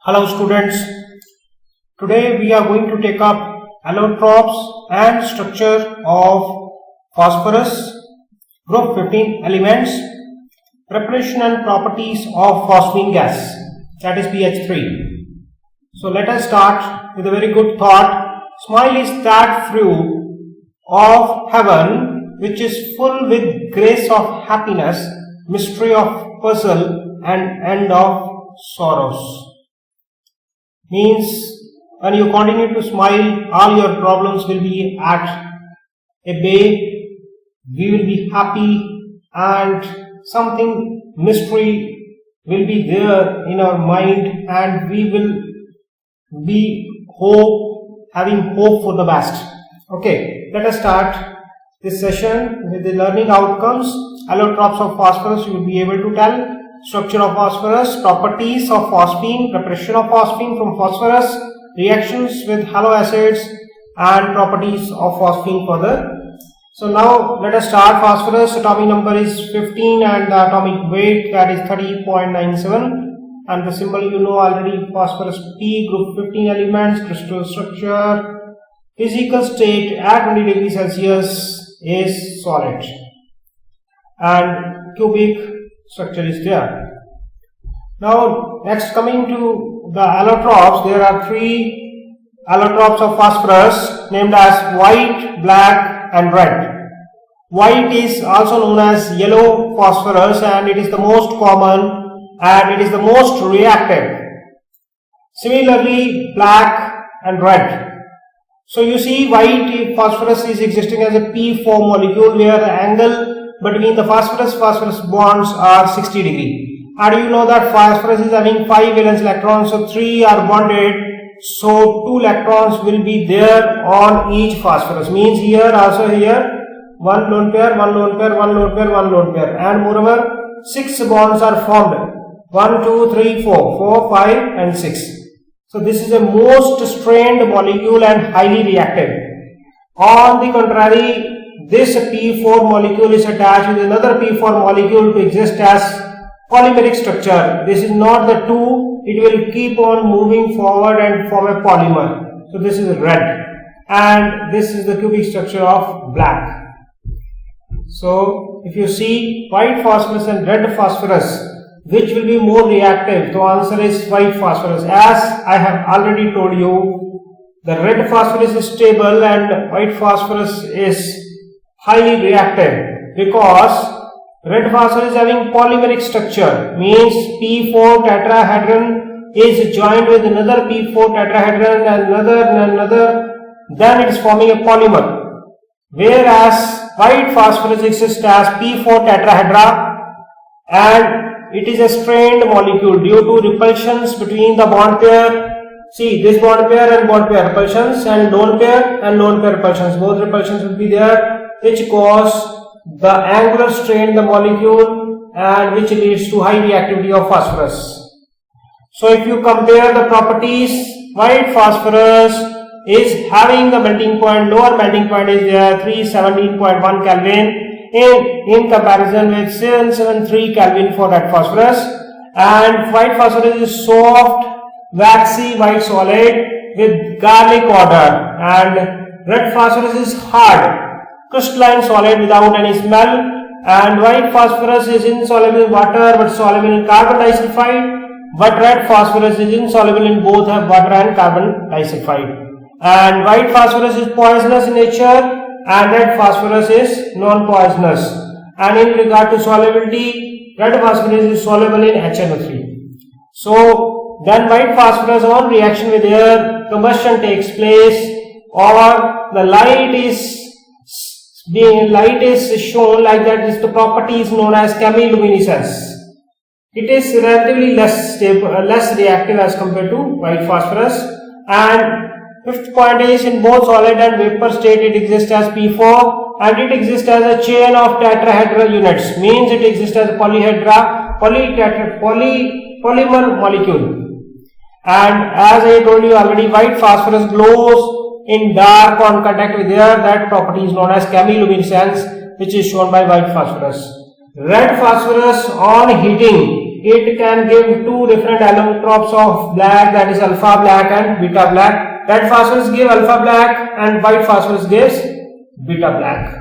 Hello students, today we are going to take up allotropes and structure of phosphorus, group 15 elements, preparation and properties of phosphine gas, that is PH3. So let us start with a very good thought. Smile is that fruit of heaven which is full with grace of happiness, mystery of puzzle and end of sorrows. Means when you continue to smile, all your problems will be at a bay, we will be happy and something mystery will be there in our mind and we will be having hope for the best. Okay, let us start this session with the learning outcomes. Allotropes of phosphorus you will be able to tell. Structure of phosphorus, properties of phosphine, preparation of phosphine from phosphorus, reactions with haloacids and properties of phosphine further. So now let us start. Phosphorus atomic number is 15 and the atomic weight that is 30.97 and the symbol you know already, phosphorus P, group 15 elements, crystal structure, physical state at 20 degrees Celsius is solid and cubic structure is there. Now next, coming to the allotropes, there are three allotropes of phosphorus named as white, black and red. White is also known as yellow phosphorus and it is the most common and it is the most reactive. Similarly black and red. So you see white phosphorus is existing as a P4 molecule where the angle between the phosphorus bonds are 60 degree. How do you know that phosphorus is having 5 valence electrons, so 3 are bonded, so 2 electrons will be there on each phosphorus. Means here also here 1 lone pair, 1 lone pair, 1 lone pair, 1 lone pair, and moreover 6 bonds are formed. 1, 2, 3, 4, 4, 5 and 6. So this is a most strained molecule and highly reactive. On the contrary, this P4 molecule is attached with another P4 molecule to exist as polymeric structure. This is not the two, it will keep on moving forward and form a polymer. So this is red and this is the cubic structure of black. So if you see white phosphorus and red phosphorus, which will be more reactive? The answer is white phosphorus. As I have already told you, the red phosphorus is stable and white phosphorus is highly reactive because red phosphorus is having polymeric structure, means P4 tetrahedron is joined with another P4 tetrahedron and another, then it is forming a polymer, whereas white phosphorus exists as P4 tetrahedra and it is a strained molecule due to repulsions between the bond pair. See, this bond pair and bond pair repulsions and lone pair repulsions, both repulsions will be there, which cause the angular strain in the molecule and which leads to high reactivity of phosphorus. So if you compare the properties, white phosphorus is having the melting point, lower melting point is there 317.1 Kelvin in comparison with 773 Kelvin for red phosphorus, and white phosphorus is soft, waxy white solid with garlic odor and red phosphorus is hard, crystalline solid without any smell, and white phosphorus is insoluble in water but soluble in carbon disulfide, but red phosphorus is insoluble in both water and carbon disulfide. And white phosphorus is poisonous in nature and red phosphorus is non-poisonous. And in regard to solubility, red phosphorus is soluble in HNO3. So then white phosphorus on reaction with air, combustion takes place, or the light is shown like that. Is the property is known as chemiluminescence. It is relatively less stable, less reactive as compared to white phosphorus. And fifth point is, in both solid and vapor state it exists as P4 and it exists as a chain of tetrahedral units, means it exists as a polymer molecule. And as I told you already, white phosphorus glows in dark on contact with air. That property is known as chemiluminescence, which is shown by white phosphorus. Red phosphorus on heating it can give two different allotropes of black, that is alpha black and beta black. Red phosphorus gives alpha black and white phosphorus gives beta black.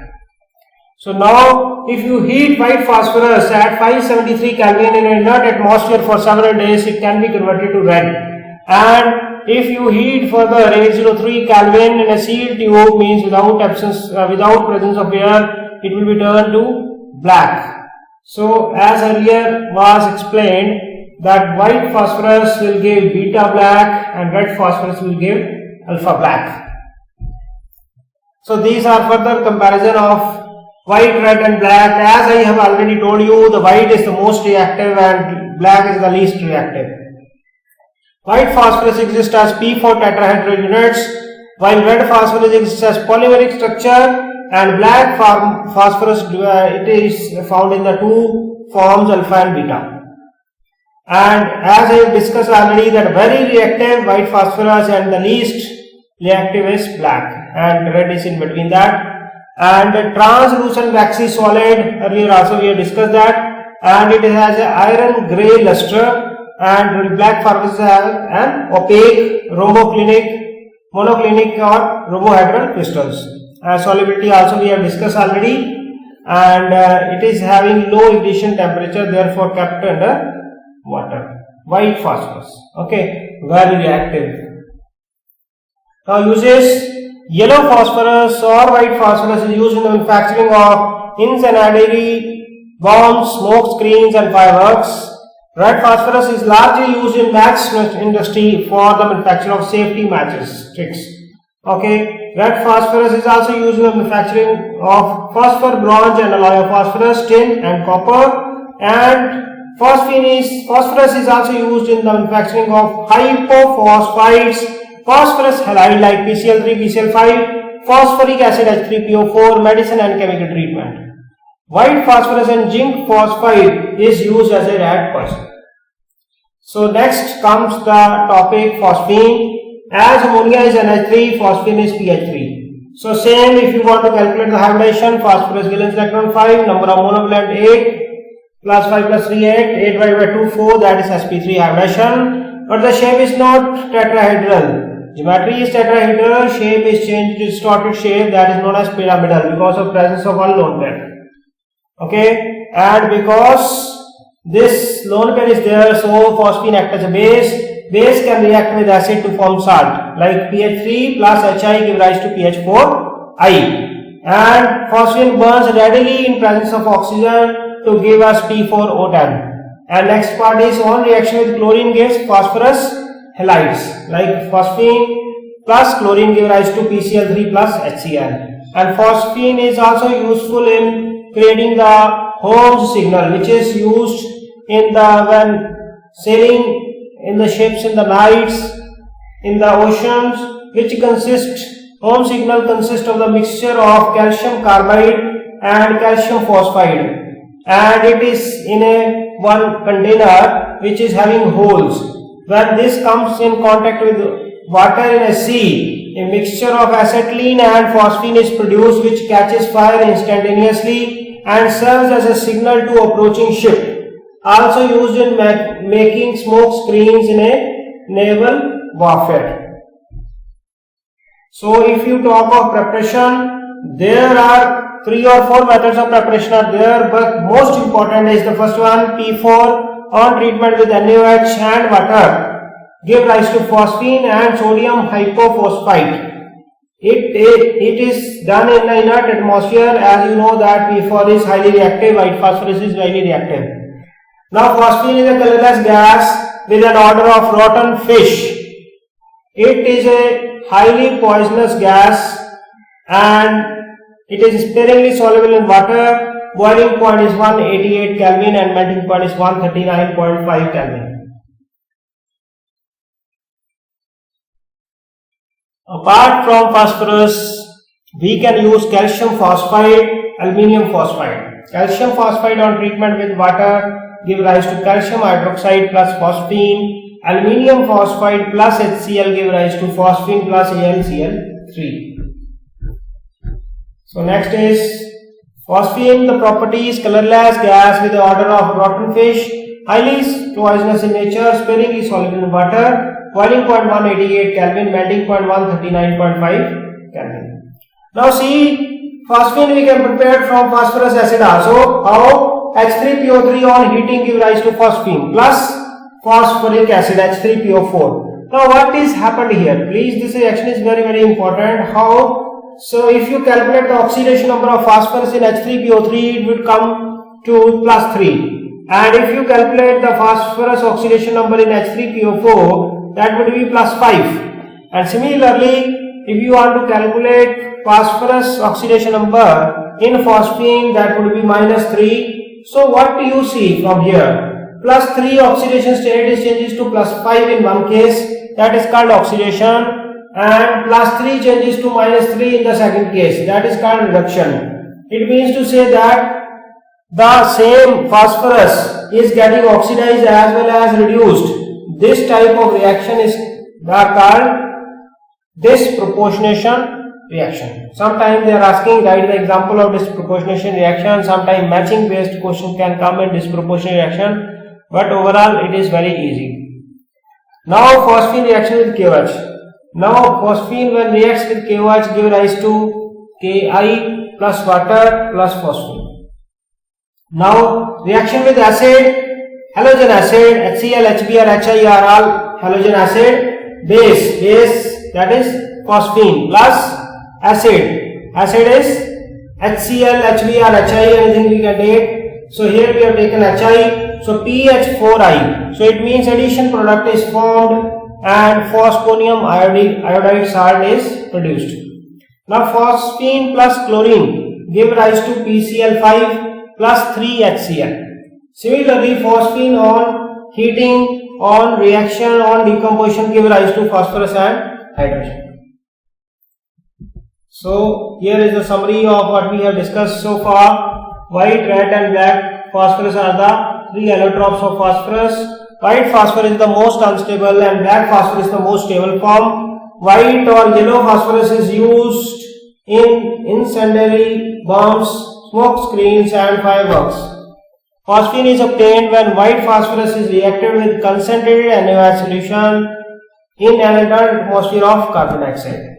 So now if you heat white phosphorus at 573 Kelvin in an inert atmosphere for several days, it can be converted to red. And if you heat further 803 Kelvin in a sealed tube, means without presence of air, it will be turned to black. So as earlier was explained, that white phosphorus will give beta black and red phosphorus will give alpha black. So these are further comparison of white, red and black. As I have already told you, the white is the most reactive and black is the least reactive. White phosphorus exists as P4 tetrahedral units, while red phosphorus exists as polymeric structure, and black phosphorus it is found in the two forms alpha and beta. And as I have discussed already, that very reactive white phosphorus and the least reactive is black, and red is in between that. And the translucent waxy solid, earlier also we have discussed that, and it has an iron grey luster, and black phosphorus has an opaque monoclinic or rhomblohedral crystals. Solubility also we have discussed already, and it is having low ignition temperature, therefore kept under water. White phosphorus, okay, very reactive. Now uses: yellow phosphorus or white phosphorus is used in the manufacturing of incendiary bombs, smoke screens and fireworks. Red phosphorus is largely used in match industry for the manufacture of safety matches sticks. Okay, red phosphorus is also used in the manufacturing of phosphor, bronze and alloy of phosphorus, tin and copper. And phosphorus is also used in the manufacturing of hypophosphites, phosphorus halide like PCl3, PCl5, phosphoric acid H3PO4, medicine and chemical treatment. White phosphorus and zinc phosphide is used as a red person. So next comes the topic phosphine. As ammonia is NH3, phosphine is PH3. So same, if you want to calculate the hybridization, phosphorus valence electron 5, number of monovalent 8, plus 5 plus 3 8, 8 divided by 2 4, that is sp3 hybridization. But the shape is not tetrahedral. Geometry is tetrahedral, shape is changed to distorted shape, that is known as pyramidal because of presence of one lone pair. Okay, and because this lone pair is there, so phosphine acts as a base. Base can react with acid to form salt, like PH3 plus HI give rise to PH4I. And phosphine burns readily in presence of oxygen to give us P4O10. And next part is on reaction with chlorine gives phosphorus halides, like phosphine plus chlorine give rise to PCl3 plus HCl. And phosphine is also useful in creating the Holmes signal, which is used in the when sailing in the ships in the nights in the oceans, which Holmes signal consists of the mixture of calcium carbide and calcium phosphide, and it is in a one container which is having holes. When this comes in contact with water in a sea, a mixture of acetylene and phosphine is produced, which catches fire instantaneously and serves as a signal to approaching ship. Also used in making smoke screens in a naval warfare. So if you talk of preparation, there are 3 or 4 methods of preparation are there, but most important is the first one, P4 on treatment with NaOH and water give rise to phosphine and sodium hypophosphite. It is done in the inert atmosphere. As you know that P4 is highly reactive, white phosphorus is highly reactive. Now phosphine is a colorless gas with an odor of rotten fish. It is a highly poisonous gas and it is sparingly soluble in water. Boiling point is 188 Kelvin and melting point is 139.5 Kelvin. Apart from phosphorus, we can use calcium phosphide, aluminium phosphide. Calcium phosphide on treatment with water give rise to calcium hydroxide plus phosphine. Aluminium phosphide plus HCl give rise to phosphine plus AlCl3. So next is phosphine. The property is colorless gas with the odor of rotten fish. highly poisonous in nature, sparingly soluble in water, boiling point 188 Kelvin, melting point 139.5 Kelvin. Now see, phosphine we can prepare from phosphorus acid also. How? H3PO3 on heating give rise to phosphine plus phosphoric acid H3PO4. Now what is happened here? Please, this reaction is very important. How? So if you calculate the oxidation number of phosphorus in H3PO3, it would come to plus 3. And if you calculate the phosphorus oxidation number in H3PO4, that would be plus 5. And similarly, if you want to calculate phosphorus oxidation number in phosphine, that would be minus 3. So what do you see from here? Plus 3 oxidation state is changes to plus 5 in one case, that is called oxidation. And plus 3 changes to minus 3 in the second case, that is called reduction. It means to say that the same phosphorus is getting oxidized as well as reduced. This type of reaction is called disproportionation reaction. Sometimes they are asking, write the example of disproportionation reaction. Sometimes matching based question can come in disproportionate reaction, but overall it is very easy. Now phosphine reaction with KOH. Now phosphine when reacts with KOH give rise to Ki plus water plus phosphine. Now reaction with acid, halogen acid, HCl, HBr, HI are all halogen acid. Base that is phosphine plus acid. Acid is HCl, HBr, HI, anything we can take. So here we have taken HI, so PH4I. So it means addition product is formed and phosphonium iodide salt is produced. Now phosphine plus chlorine give rise to PCl5 plus 3HCl. Similarly, phosphine on heating, on reaction, on decomposition give rise to phosphorus and hydrogen. So here is the summary of what we have discussed so far. White, red and black phosphorus are the three allotropes of phosphorus. White phosphorus is the most unstable and black phosphorus is the most stable form. White or yellow phosphorus is used in incendiary bombs, smoke screens and fireworks. Phosphine is obtained when white phosphorus is reacted with concentrated NaOH solution in an inert atmosphere of carbon dioxide.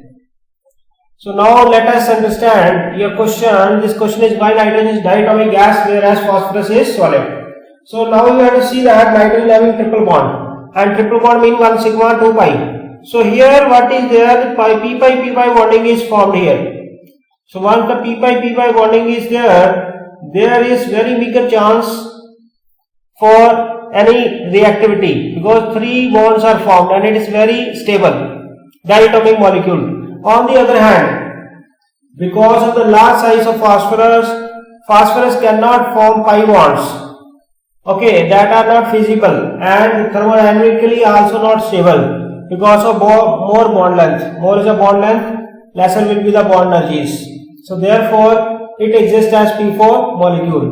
So now let us understand your question. This question is why nitrogen is diatomic gas whereas phosphorus is solid. So now you have to see that nitrogen having triple bond, and triple bond means 1 sigma 2 pi. So here what is there? P pi P pi bonding is formed here. So once the P pi P pi bonding is there is very meager chance for any reactivity because 3 bonds are formed and it is very stable diatomic molecule. On the other hand, because of the large size of phosphorus cannot form pi bonds. Okay, that are not feasible and thermodynamically also not stable because of more bond length. More is the bond length, lesser will be the bond energies. So therefore, it exists as P4 molecule.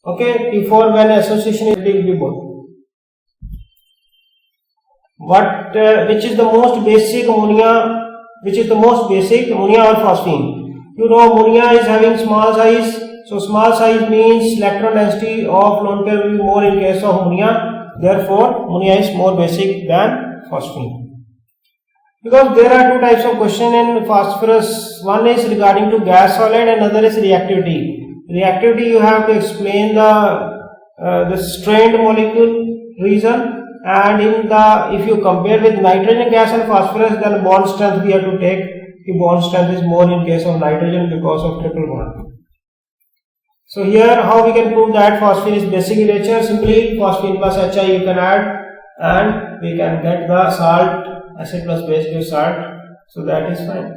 Okay, P4 when association is will be both. Which is the most basic ammonia? Which is the most basic ammonia or phosphine? You know ammonia is having small size. So small size means electron density of lone pair will be more in case of ammonia. Therefore, ammonia is more basic than phosphine. Because there are two types of question in phosphorus. One is regarding to gas solid and another is reactivity. Reactivity you have to explain the strained molecule reason, and in the if you compare with nitrogen gas and phosphorus, then bond strength we have to take. The bond strength is more in case of nitrogen because of triple bond. So here how we can prove that phosphine is basic in nature? Simply phosphine plus HI you can add and we can get the salt, acid plus base gives salt, so that is fine.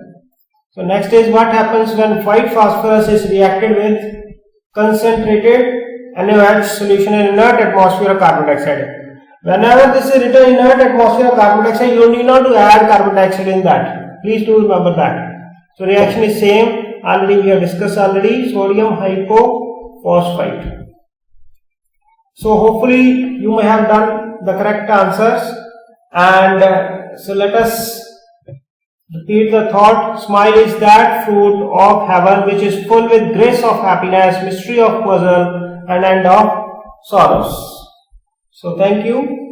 So next is what happens when white phosphorus is reacted with concentrated NaOH solution in inert atmosphere of carbon dioxide. Whenever this is written inert atmosphere of carbon dioxide, you need not to add carbon dioxide in that. Please do remember that. So reaction is same. Already we have discussed already, sodium hypophosphite. So hopefully you may have done the correct answers, and so let us repeat the thought. Smile is that fruit of heaven which is full with grace of happiness, mystery of puzzle and end of sorrows. So thank you.